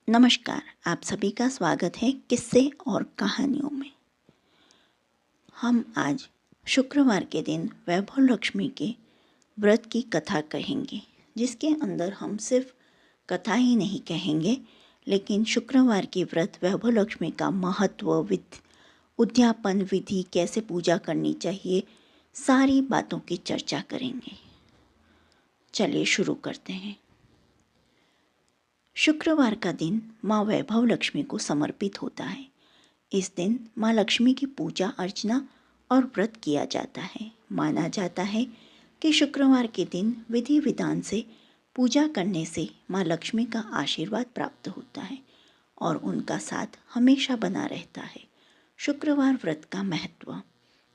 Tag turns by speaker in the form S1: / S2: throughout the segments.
S1: नमस्कार, आप सभी का स्वागत है किस्से और कहानियों में। हम आज शुक्रवार के दिन वैभव लक्ष्मी के व्रत की कथा कहेंगे, जिसके अंदर हम सिर्फ कथा ही नहीं कहेंगे, लेकिन शुक्रवार के व्रत वैभव लक्ष्मी का महत्व, उद्यापन विधि, कैसे पूजा करनी चाहिए, सारी बातों की चर्चा करेंगे। चलिए शुरू करते हैं। शुक्रवार का दिन माँ वैभव लक्ष्मी को समर्पित होता है। इस दिन माँ लक्ष्मी की पूजा अर्चना और व्रत किया जाता है। माना जाता है कि शुक्रवार के दिन विधि विधान से पूजा करने से माँ लक्ष्मी का आशीर्वाद प्राप्त होता है और उनका साथ हमेशा बना रहता है। शुक्रवार व्रत का महत्व।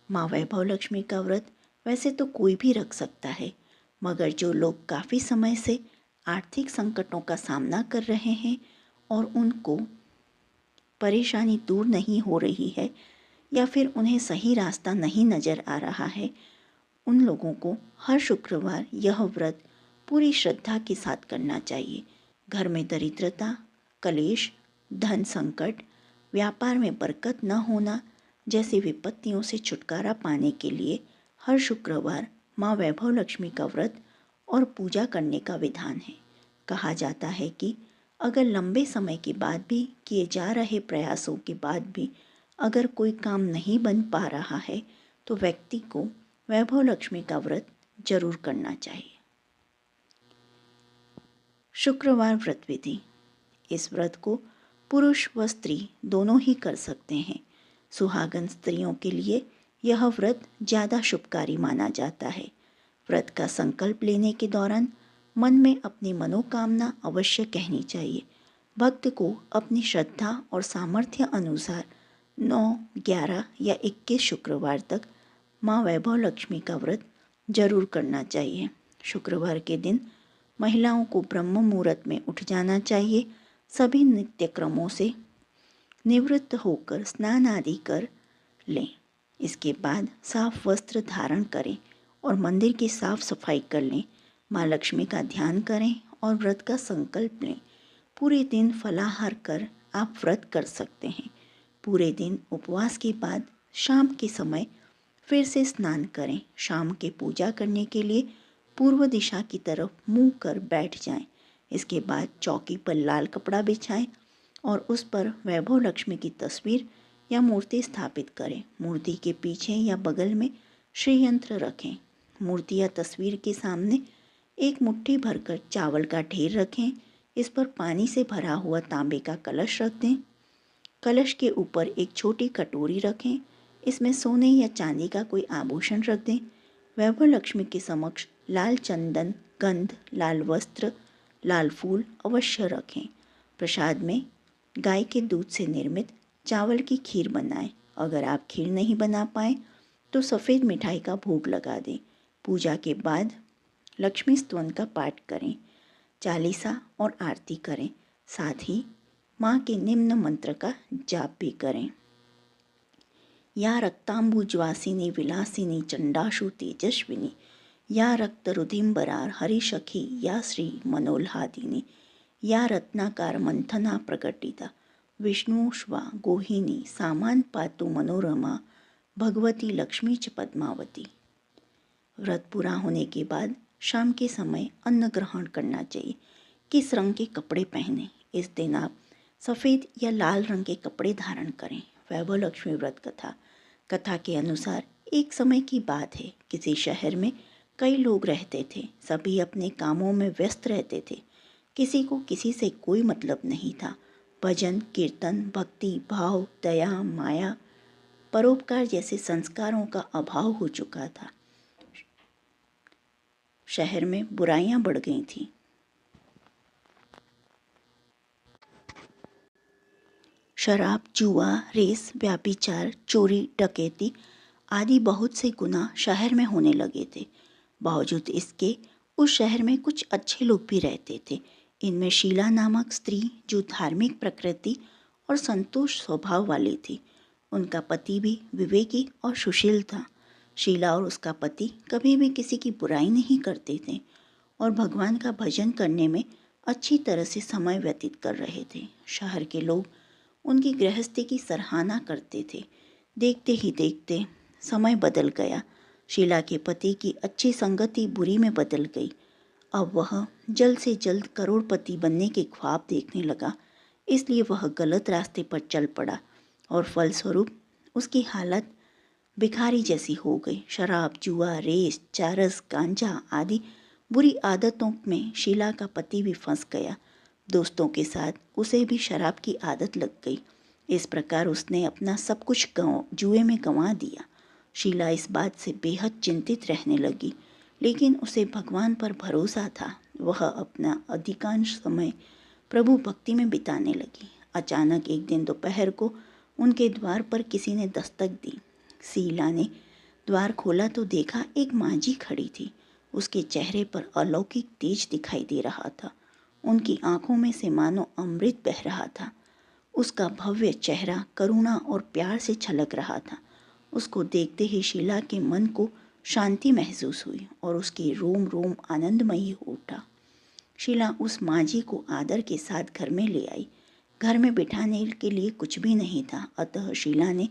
S1: माँ वैभव लक्ष्मी का व्रत वैसे तो कोई भी रख सकता है, मगर जो लोग काफ़ी समय से आर्थिक संकटों का सामना कर रहे हैं और उनको परेशानी दूर नहीं हो रही है या फिर उन्हें सही रास्ता नहीं नज़र आ रहा है, उन लोगों को हर शुक्रवार यह व्रत पूरी श्रद्धा के साथ करना चाहिए। घर में दरिद्रता, कलेश, धन संकट, व्यापार में बरकत न होना जैसी विपत्तियों से छुटकारा पाने के लिए हर शुक्रवार माँ वैभव लक्ष्मी का व्रत और पूजा करने का विधान है। कहा जाता है कि अगर लंबे समय के बाद भी किए जा रहे प्रयासों के बाद भी अगर कोई काम नहीं बन पा रहा है तो व्यक्ति को वैभव लक्ष्मी का व्रत जरूर करना चाहिए। शुक्रवार व्रत विधि। इस व्रत को पुरुष व स्त्री दोनों ही कर सकते हैं। सुहागन स्त्रियों के लिए यह व्रत ज़्यादा शुभकारी माना जाता है। व्रत का संकल्प लेने के दौरान मन में अपनी मनोकामना अवश्य कहनी चाहिए। भक्त को अपनी श्रद्धा और सामर्थ्य अनुसार 9, 11 या 21 शुक्रवार तक माँ वैभव लक्ष्मी का व्रत जरूर करना चाहिए। शुक्रवार के दिन महिलाओं को ब्रह्म मुहूर्त में उठ जाना चाहिए। सभी नित्य क्रमों से निवृत्त होकर स्नान आदि कर लें। इसके बाद साफ वस्त्र धारण करें और मंदिर की साफ सफाई कर लें। माँ लक्ष्मी का ध्यान करें और व्रत का संकल्प लें। पूरे दिन फलाहार कर आप व्रत कर सकते हैं। पूरे दिन उपवास के बाद शाम के समय फिर से स्नान करें। शाम के पूजा करने के लिए पूर्व दिशा की तरफ मुंह कर बैठ जाएं। इसके बाद चौकी पर लाल कपड़ा बिछाएं और उस पर वैभव लक्ष्मी की तस्वीर या मूर्ति स्थापित करें। मूर्ति के पीछे या बगल में श्री यंत्र रखें। मूर्ति या तस्वीर के सामने एक मुट्ठी भरकर चावल का ढेर रखें। इस पर पानी से भरा हुआ तांबे का कलश रख दें। कलश के ऊपर एक छोटी कटोरी रखें। इसमें सोने या चांदी का कोई आभूषण रख दें। वैभव लक्ष्मी के समक्ष लाल चंदन, गंध, लाल वस्त्र, लाल फूल अवश्य रखें। प्रसाद में गाय के दूध से निर्मित चावल की खीर बनाएं। अगर आप खीर नहीं बना पाएँ तो सफ़ेद मिठाई का भोग लगा दें। पूजा के बाद लक्ष्मी स्तवन का पाठ करें, चालीसा और आरती करें। साथ ही माँ के निम्न मंत्र का जाप भी करें। या रक्तांबुजवासिनी विलासिनी चंडाशु तेजस्विनी, या रक्तरुधिम्बरार हरिशखी, या श्री मनोल्हादिनी, या रत्नाकार मंथना प्रकटिता विष्णुष्वा गोहिनी, सामान पातु मनोरमा भगवती लक्ष्मी च पद्मावती। व्रत पूरा होने के बाद शाम के समय अन्न ग्रहण करना चाहिए। किस रंग के कपड़े पहने? इस दिन आप सफ़ेद या लाल रंग के कपड़े धारण करें। वैभव लक्ष्मी व्रत कथा। कथा के अनुसार एक समय की बात है, किसी शहर में कई लोग रहते थे। सभी अपने कामों में व्यस्त रहते थे। किसी को किसी से कोई मतलब नहीं था। भजन, कीर्तन, भक्ति भाव, दया, माया, परोपकार जैसे संस्कारों का अभाव हो चुका था। शहर में बुराइयां बढ़ गई थीं। शराब, जुआ, रेस, व्याभिचार, चोरी, डकैती आदि बहुत से गुनाह शहर में होने लगे थे। बावजूद इसके उस शहर में कुछ अच्छे लोग भी रहते थे। इनमें शीला नामक स्त्री जो धार्मिक प्रकृति और संतोष स्वभाव वाली थी। उनका पति भी विवेकी और सुशील था। शीला और उसका पति कभी भी किसी की बुराई नहीं करते थे और भगवान का भजन करने में अच्छी तरह से समय व्यतीत कर रहे थे। शहर के लोग उनकी गृहस्थी की सराहना करते थे। देखते ही देखते समय बदल गया। शीला के पति की अच्छी संगति बुरी में बदल गई। अब वह जल्द से जल्द करोड़पति बनने के ख्वाब देखने लगा, इसलिए वह गलत रास्ते पर चल पड़ा और फलस्वरूप उसकी हालत भिखारी जैसी हो गई। शराब, जुआ, रेस, चरस, गांजा आदि बुरी आदतों में शीला का पति भी फंस गया। दोस्तों के साथ उसे भी शराब की आदत लग गई। इस प्रकार उसने अपना सब कुछ जुए में गंवा दिया। शीला इस बात से बेहद चिंतित रहने लगी, लेकिन उसे भगवान पर भरोसा था। वह अपना अधिकांश समय प्रभु भक्ति में बिताने लगी। अचानक एक दिन दोपहर को उनके द्वार पर किसी ने दस्तक दी। शीला ने द्वार खोला तो देखा एक मांझी खड़ी थी। उसके चेहरे पर अलौकिक तेज दिखाई दे रहा था। उनकी आंखों में से मानो अमृत बह रहा था। उसका भव्य चेहरा करुणा और प्यार से छलक रहा था। उसको देखते ही शीला के मन को शांति महसूस हुई और उसकी रोम रोम आनंदमयी हो उठा। शीला उस मांझी को आदर के साथ घर में ले आई। घर में बिठाने के लिए कुछ भी नहीं था, अतः शीला ने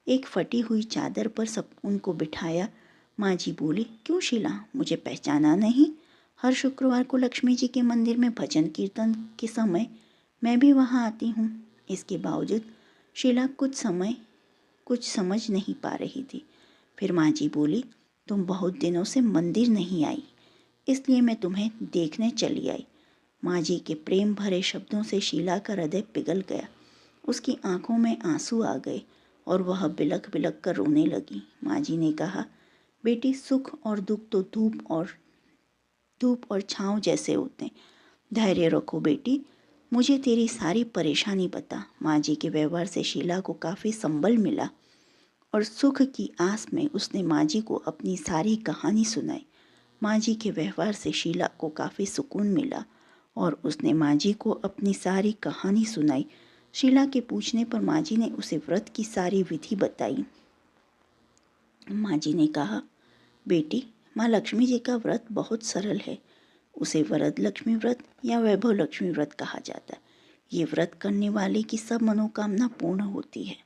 S1: एक फटी हुई चादर पर सब उनको बिठाया। मांझी बोली, क्यों शीला, मुझे पहचाना नहीं? हर शुक्रवार को लक्ष्मी जी के मंदिर में भजन कीर्तन के समय मैं भी वहाँ आती हूँ। इसके बावजूद शीला कुछ समझ नहीं पा रही थी। फिर मांझी बोली, तुम बहुत दिनों से मंदिर नहीं आई, इसलिए मैं तुम्हें देखने चली आई। मांझी के प्रेम भरे शब्दों से शीला का हृदय पिघल गया। उसकी आंखों में आंसू आ गए और वह बिलख बिलख कर रोने लगी। मांझी ने कहा, बेटी, सुख और दुख तो धूप और छाँव जैसे होते हैं। धैर्य रखो बेटी, मुझे तेरी सारी परेशानी बता। मांझी के व्यवहार से शीला को काफ़ी संबल मिला और सुख की आस में उसने मांझी को अपनी सारी कहानी सुनाई। मांझी के व्यवहार से शीला को काफ़ी सुकून मिला और उसने मांझी को अपनी सारी कहानी सुनाई। शीला के पूछने पर मांझी ने उसे व्रत की सारी विधि बताई। मांझी ने कहा, बेटी, माँ लक्ष्मी जी का व्रत बहुत सरल है। उसे वरद लक्ष्मी व्रत या वैभव लक्ष्मी व्रत कहा जाता है। ये व्रत करने वाले की सब मनोकामना पूर्ण होती है।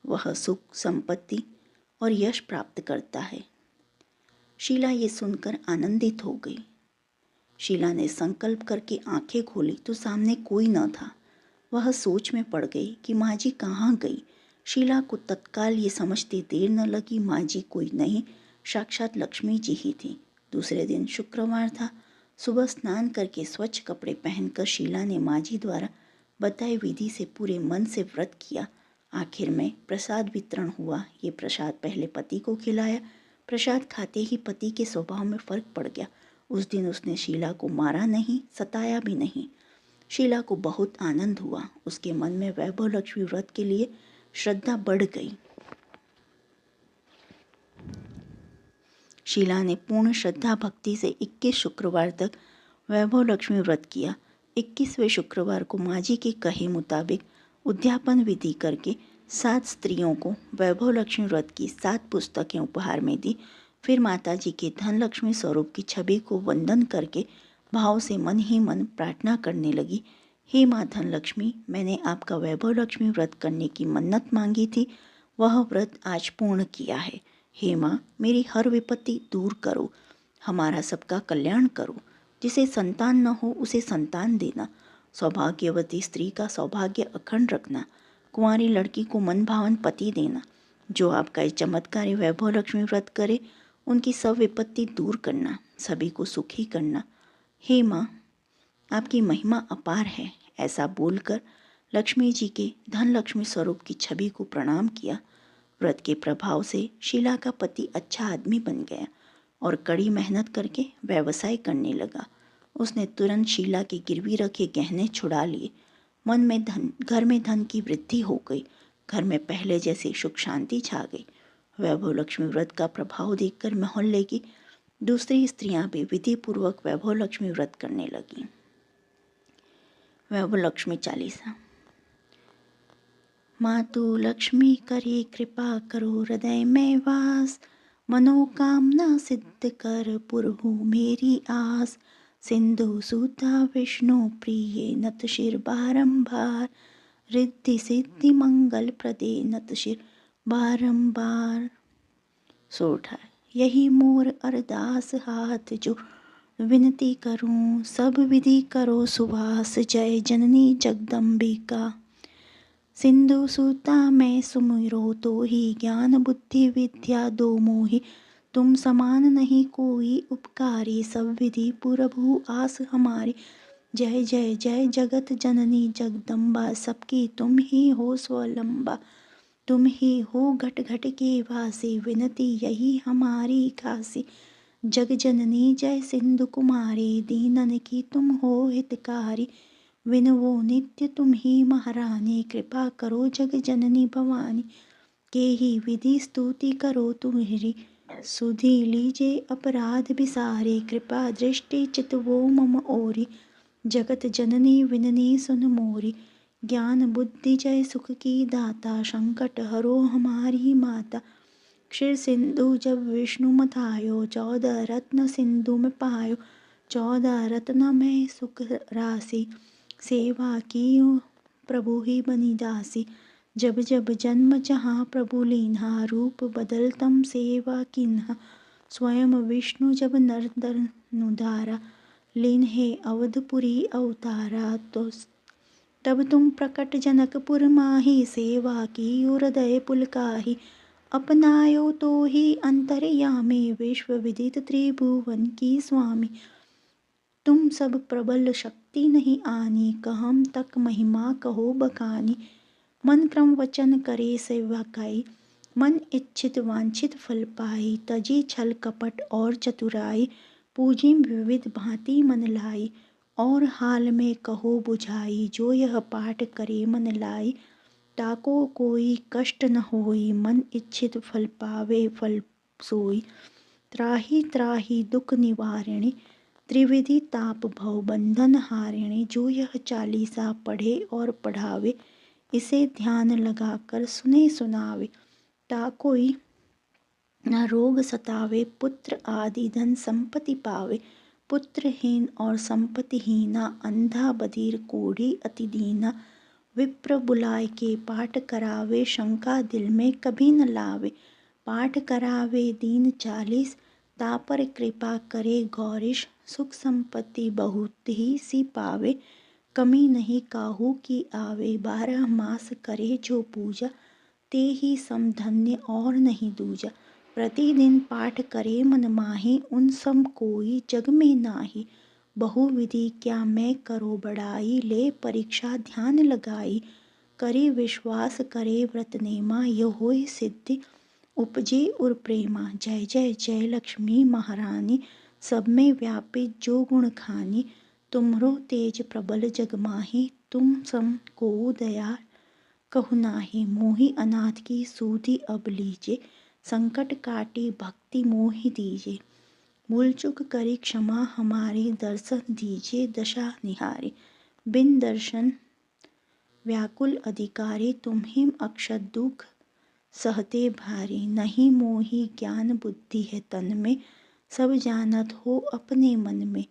S1: वह सुख, संपत्ति और यश प्राप्त करता है। शीला ये सुनकर आनंदित हो गई। शीला ने संकल्प करके आंखें खोली तो सामने कोई न था। वह सोच में पड़ गई कि मांझी कहाँ गई। शीला को तत्काल ये समझते देर न लगी, मांझी कोई नहीं, साक्षात लक्ष्मी जी ही थी। दूसरे दिन शुक्रवार था। सुबह स्नान करके स्वच्छ कपड़े पहनकर शीला ने मांझी द्वारा बताई विधि से पूरे मन से व्रत किया। आखिर में प्रसाद वितरण हुआ। ये प्रसाद पहले पति को खिलाया। प्रसाद खाते ही पति के स्वभाव में फर्क पड़ गया। उस दिन उसने शीला को मारा नहीं, सताया भी नहीं। शीला को बहुत आनंद हुआ। उसके मन में वैभव लक्ष्मी व्रत के लिए श्रद्धा बढ़ गई। शीला ने पूर्ण श्रद्धा भक्ति से 21 शुक्रवार तक वैभव लक्ष्मी व्रत किया। 21वें शुक्रवार को मांझी के कहे मुताबिक उद्यापन विधि करके 7 स्त्रियों को वैभव लक्ष्मी व्रत की 7 पुस्तकें उपहार में दी। फिर माता जी के धन लक्ष्मी स्वरूप की छवि को वंदन करके भाव से मन ही मन प्रार्थना करने लगी, हे माँ धन लक्ष्मी, मैंने आपका वैभव लक्ष्मी व्रत करने की मन्नत मांगी थी, वह व्रत आज पूर्ण किया है। हे माँ, मेरी हर विपत्ति दूर करो, हमारा सबका कल्याण करो। जिसे संतान न हो उसे संतान देना, सौभाग्यवती स्त्री का सौभाग्य अखंड रखना, कुंवारी लड़की को मन भावन पति देना। जो आपका ये चमत्कारी वैभव लक्ष्मी व्रत करे उनकी सब विपत्ति दूर करना, सभी को सुखी करना। हे माँ, आपकी महिमा अपार है। ऐसा बोलकर लक्ष्मी जी के धन लक्ष्मी स्वरूप की छवि को प्रणाम किया। व्रत के प्रभाव से शीला का पति अच्छा आदमी बन गया और कड़ी मेहनत करके व्यवसाय करने लगा। उसने तुरंत शीला के गिरवी रखे गहने छुड़ा लिए। घर में धन की वृद्धि हो गई। घर में पहले जैसी सुख शांति छा गई। वैभव लक्ष्मी व्रत का प्रभाव देखकर मोहल्ले की दूसरी स्त्रियां भी विधि पूर्वक वैभव लक्ष्मी व्रत करने लगीं। वैभव लक्ष्मी चालीसा। मातु लक्ष्मी करे कृपा करो हृदय में वास, मनोकामना सिद्ध कर पुरहु मेरी आस। सिंधु सूता विष्णु प्रिये नत शिर बारंबार, रिद्धि सिद्धि मंगल प्रदे नत शिर बारंबार। सोठा यही मोर अरदास हाथ जो विनती करूं, सब विधि करो सुवास, जय जननी जगदम्बिका। सिंधु सूता मैं सुमिरो तो ही, ज्ञान बुद्धि विद्या दो मोहि, तुम समान नहीं कोई उपकारी, सब विधि प्रभु आस हमारी। जय जय जय जगत जननी जगदम्बा, सबकी तुम ही हो स्वलंबा, तुम ही हो घट घट के वासी, विनती यही हमारी खासी। जग जननी जय सिंधु कुमारी, दीनन की तुम हो हितकारी, विनवो नित्य तुम ही महारानी, कृपा करो जग जननी भवानी। के ही विधि स्तुति करो तुम्हारी, सुधि लीजे अपराध बिसारे, कृपा दृष्टि चितवो मम ओरी, जगत जननी विननी सुन मोरी। ज्ञान बुद्धि जय सुख की दाता, संकट हरो हमारी माता। क्षीर सिंधु जब विष्णु मथायो, 14 रत्न सिंधु में पायो, 14 रत्न में सुख राशि, सेवा की प्रभु ही बनी दासी। जब जब जन्म जहाँ प्रभु लीन्हा, रूप बदल तम सेवा किन्हा, स्वयं विष्णु जब नर धनुधारा, लीन्हे अवधपुरी अवतारा। तो तब तुम प्रकट जनकपुर माही, सेवा की हृदय पुलकाही, अपनायो तो ही अंतर्यामी, विश्व विदित त्रिभुवन की स्वामी। तुम सब प्रबल शक्ति नहीं आनी, कहम तक महिमा कहो बखानी। मन क्रम वचन करे सेवकाई, मन इच्छित वांछित फल पाई, तजी छल कपट और चतुराई, पूजी विविध भांति मन लाई। और हाल में कहो बुझाई, जो यह पाठ करे मन लाई, ताको कोई कष्ट न होई, मन इच्छित फल पावे फल सोई। त्राहि त्राहि दुख निवारिणी, त्रिविधि ताप भव बंधन हारिणी, जो यह चालीसा पढ़े और पढ़ावे, इसे ध्यान लगाकर सुने सुनावे, ता कोई न रोग सतावे, पुत्र आदि धन संपत्ति पावे। पुत्रहीन और संपत्तिहीना, अंधा बधिर कोढ़ी अति दीना, विप्र बुलाए के पाठ करावे, शंका दिल में कभी न लावे। पाठ करावे दीन 40, तापर कृपा करे गौरीश, सुख संपत्ति बहुत ही सी पावे, कमी नहीं काहू की आवे। 12 मास करे जो पूजा, ते ही समधन्य और नहीं दूजा। प्रतिदिन पाठ करे मन माही, उन सम कोई जग में नाही। बहुविधि क्या मैं करो बड़ाई, ले परीक्षा ध्यान लगाई। करे विश्वास करे व्रत नेमा, यह होय सिद्धि उपजे उर प्रेमा। जय जय जय लक्ष्मी महारानी, सब में व्यापित जो गुण खानी। तुमरो तेज प्रबल जग माही, तुम सम को दया कहु नाही। मोहि अनाथ की सूधि अब लीजे, संकट काटी भक्ति मोहि दीजे। भूल चूक करी क्षमा हमारी, दर्शन दीजिए दशा निहारी। बिन दर्शन व्याकुल अधिकारी, तुम्हिम अक्षत दुख सहते भारी। नहीं मोहि ज्ञान बुद्धि है तन में, सब जानत हो अपने मन में।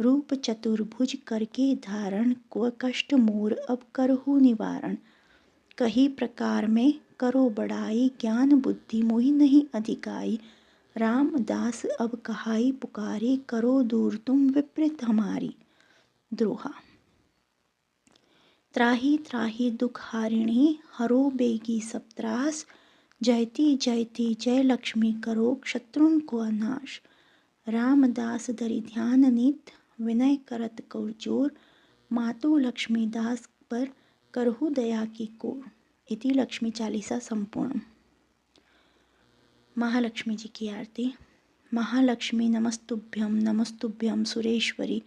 S1: रूप चतुर्भुज करके धारण, को कष्ट मोर अब करहु निवारण। कही प्रकार में करो बड़ाई, ज्ञान बुद्धि मोहि नहीं अधिकाई। रामदास अब कहाई पुकारी, करो दूर तुम विपरीत हमारी। द्रोहा त्राहि त्राहि दुख हारिणी, हरो बेगी सब त्रास। जयति जयति जय लक्ष्मी, करो शत्रुन को नाश। रामदास धरि ध्यान नित, विनय करत कर जोर। मातु लक्ष्मी दास पर करहु दया की कोर। इति लक्ष्मी चालीसा संपूर्ण। महालक्ष्मी जी की आरती। महालक्ष्मी नमस्तुभ्यं नमस्तुभ्यं सुरेश्वरी,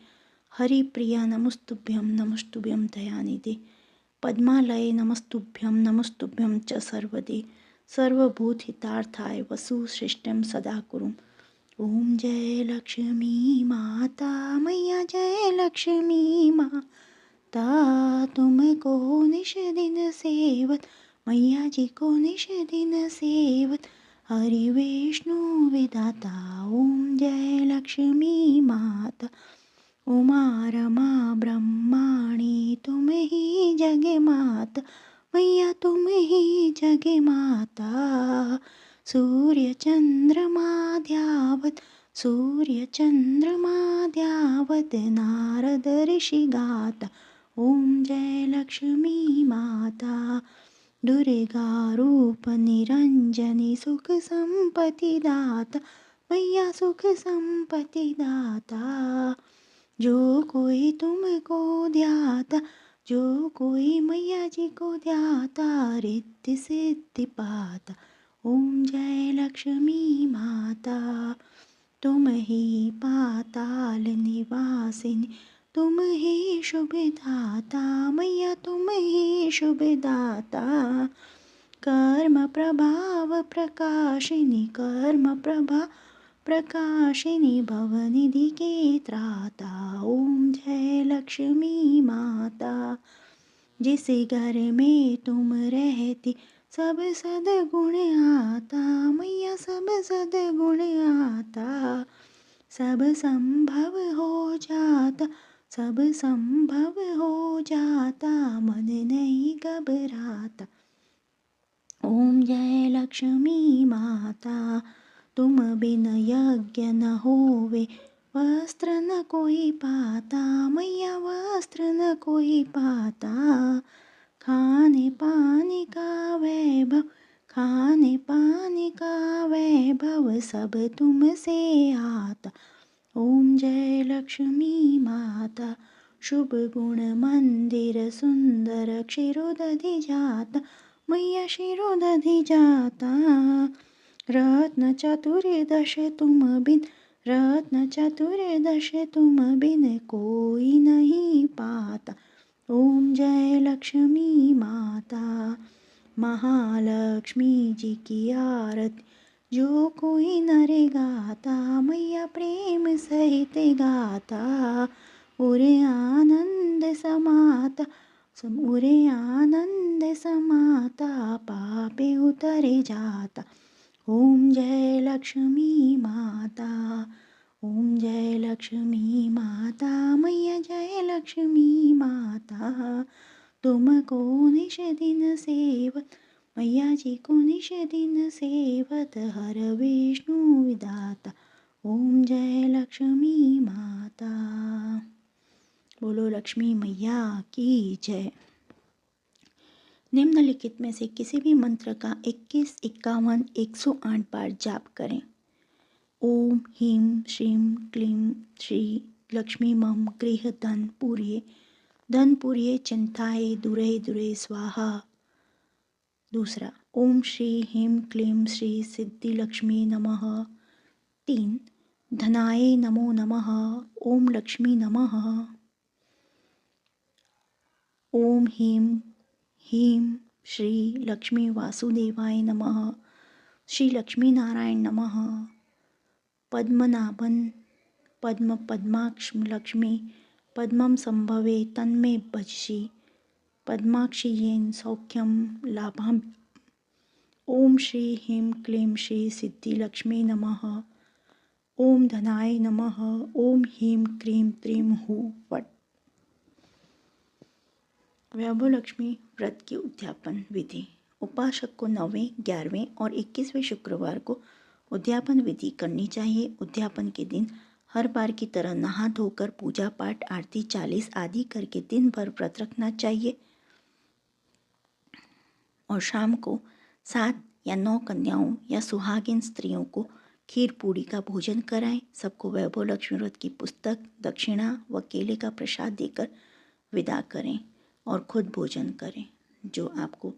S1: हरिप्रिया नमस्तुभ्यं नमस्तुभ्यं दयानिधे। पद्मालये नमस्तुभ्यं नमस्तुभ्यं च सर्वदे, सर्वभूतहितार्थाय वसुश्रेष्ठं सदा कुरु। ओम जय लक्ष्मी माता मैया, जय लक्ष्मी माता, तुमको निश दिन सेवत, मैया जी को निश दिन सेवत, हरि विष्णु विधाता। ओम जय लक्ष्मी माता। उमा रमा ब्रह्माणी तुम ही जग माता, मैया तुम ही जग माता। सूर्य चंद्रमा ध्यावत, सूर्य चंद्रमा ध्यावत, नारद ऋषि गाता, ओम जय लक्ष्मी माता। दुर्गा रूप निरंजनी सुख संपत्ति दाता, मैया सुख संपत्ति दाता। जो कोई तुमको ध्याता, जो कोई मैया जी को ध्याता, रिद्धि सिद्धि पाता, ओम जय लक्ष्मी माता। तुम ही पाताल निवासिनी, तुम ही शुभ दाता, मैया तुम ही शुभ दाता। कर्म प्रभाव प्रकाशिनी, कर्म प्रभाव प्रकाशिनी, भवनिधि के त्राता, ओम जय लक्ष्मी माता। जिस घर में तुम रहती सब सद्गुण आता, मैया सब सद्गुण आता। सब संभव हो जाता, सब संभव हो जाता, मन नहीं घबराता, ओम जय लक्ष्मी माता। तुम बिन यज्ञ न होवे, वस्त्र न कोई पाता, मैया वस्त्र न कोई पाता। खाने पानी का वैभव, खाने पानी का वैभव, सब तुमसे आता, ओम जय लक्ष्मी माता। शुभ गुण मंदिर सुंदर, क्षीरोदधि जाता, मैया क्षीरोदधि जाता। रत्न चतुर्दश तुम बिन, रत्न चतुर्दश तुम बिन, कोई नहीं पाता, ओम जय लक्ष्मी माता। महालक्ष्मी जी की आरती जो कोई नर गाता, मैया प्रेम सहित गाता, उरे आनंद समाता, उरे आनंद समाता, पापे उतरे जाता, ओम जय लक्ष्मी माता। ओम जय लक्ष्मी माता, मैया जय लक्ष्मी माता। तुमको निश दिन सेवत, मैया जी को निश दिन सेवत, हर विष्णु विदाता, ओम जय लक्ष्मी माता। बोलो लक्ष्मी मैया की जय। निम्नलिखित में से किसी भी मंत्र का 21, 51, 108 बार जाप करें। ओम ह्रीं श्रीं क्लीं श्री लक्ष्मी मम गृह धन पूर्ये चिंताये दुरे दुरे स्वाहा। दूसरा, ओम श्री ह्रीं क्लीं श्री सिद्धि लक्ष्मी नमः। 3, धनाय नमो नमः, ओम लक्ष्मी नमः। ओम ह्रीं श्री लक्ष्मी वासुदेवाय नमः, श्री लक्ष्मी नारायण नमः। पद्मनाभन पद्म पद्माक्ष लक्ष्मी पद्मं संभवे तन्मे भजसि, पद्माक्षी येन सौख्यम लाभम। ओम श्री ह्रीं क्लीं श्री सिद्धि लक्ष्मी नमः। ओम धनाय नमः, ओम ह्रीं क्लीं त्रीं हूँ वट। वैभव लक्ष्मी व्रत की उद्यापन विधि। उपासक को 9वें, 11वें और 21वें शुक्रवार को उद्यापन विधि करनी चाहिए। उद्यापन के दिन हर बार की तरह नहा धोकर पूजा पाठ, आरती 40 आदि करके दिन भर व्रत रखना चाहिए और शाम को 7 या 9 कन्याओं या सुहागिन स्त्रियों को खीर पूड़ी का भोजन कराएं। सबको वैभव लक्ष्मी व्रत की पुस्तक, दक्षिणा व केले का प्रसाद देकर विदा करें और खुद भोजन करें। जो आपको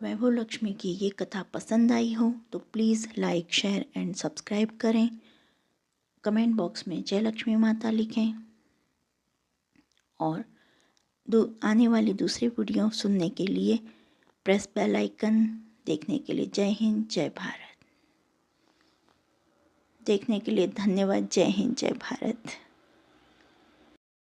S1: वैभव लक्ष्मी की ये कथा पसंद आई हो तो please like, share and subscribe करें। कमेंट बॉक्स में जय लक्ष्मी माता लिखें और आने वाली दूसरी वीडियो सुनने के लिए प्रेस बेल आइकन। देखने के लिए जय हिंद, जय भारत। देखने के लिए धन्यवाद। जय हिंद, जय भारत।